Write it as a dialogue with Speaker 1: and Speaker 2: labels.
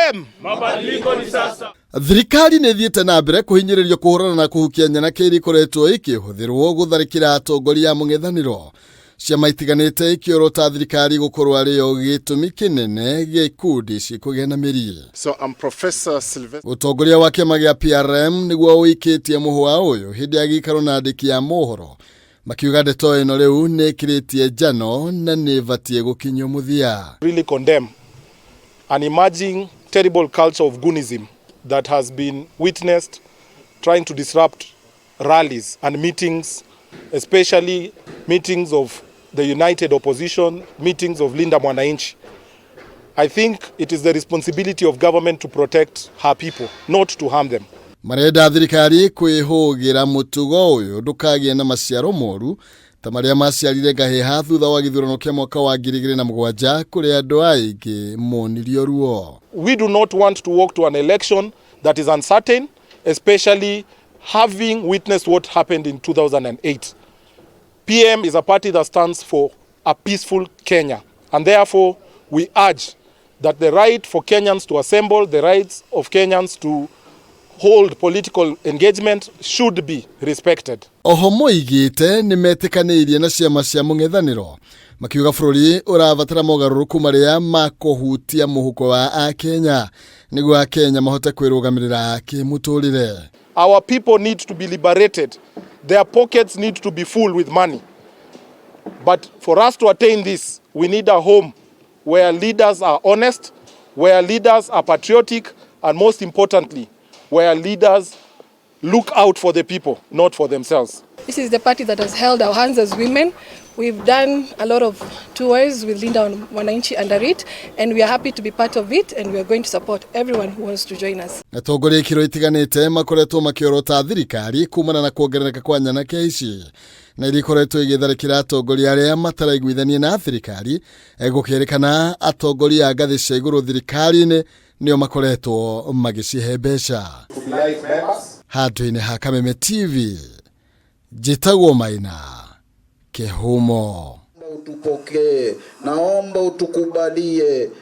Speaker 1: ODM.
Speaker 2: Mabadiliko ni sasa.
Speaker 3: Thirikari nĩ thiĩte na mbere kũhinyĩrĩria kũhũrana na kũhukia nyanake iria ikoretwo ikĩhũthĩrwo gũtharĩkĩra atongoria a mũng'ethanĩro. Ciama itiganĩte ikĩorota thirikari gũkorwo arĩyo gĩtũmi kĩnene gĩa ikundi cikũgĩa na mĩri.
Speaker 1: So I'm Professor Sylvester.
Speaker 3: Ũtongoria wa kĩama gĩa PRM nĩguo ũikĩtie mũhwa ũyũ hĩndĩ ya gĩikaro na andĩki a mohoro. Makiuga ndeto ĩno rĩu nĩ ĩkĩrĩtie njano na nĩ ĩbatiĩ gũkinyio mũthia.
Speaker 1: Really condemn an emerging terrible culture of goonism that has been witnessed trying to disrupt rallies and meetings, especially meetings of the United Opposition, meetings of Linda Mwananchi. I think it is the responsibility of government to protect her people, not to harm them.
Speaker 3: Marenda thirikari kwĩhũgĩra mũtugo ũyũ ndũkagĩe na maciaro moru ta marĩa maciarire ngahĩha thutha wa gĩthurano kĩa mwaka wa 2007 kũrĩa andũ aingĩ monirio ruo.
Speaker 1: We do not want to walk to an election that is uncertain, especially having witnessed what happened in 2008. PM is a party that stands for a peaceful Kenya, and therefore we urge that the right for Kenyans to assemble, the rights of Kenyans to hold political engagement should be respected.
Speaker 3: Oho moigĩte nĩ metĩkanĩirie na ciama cia mũng'ethanĩro makiuga bũrũri ũrabatara mogarũrũku marĩa makũhutia mũhuko wa Akenya nĩguo Akenya mahote kwĩrũgamĩrĩra kĩmũtũrĩre.
Speaker 1: Our people need to be liberated. Their pockets need to be full with money. But for us to attain this, we need a home where leaders are honest, where leaders are patriotic, and most importantly, where leaders look out for the people, not for themselves.
Speaker 4: This is the party that has held our hands as women. We've done a lot of tours with Linda Mwananchi under it, and we are happy to be part of it, and we are going to support everyone who wants to join us.
Speaker 3: Atongoria ikiro itiganĩte makoretwo makiorota thirikari kumana na kuongerereka kwa nyanake ici. Na irikoretwo igĩtharĩkĩra atongoria arĩa mataraiguithania na thirikari, gũkĩrĩkana atongoria a ngathĩ cia igũrũ thirikari-inĩ nĩo makoretwo magĩcihe mbeca. Handũ-inĩ ha Kameme TV, njĩtagwo Maina Kĩhumo.
Speaker 5: Utupokee, naomba utukubalie.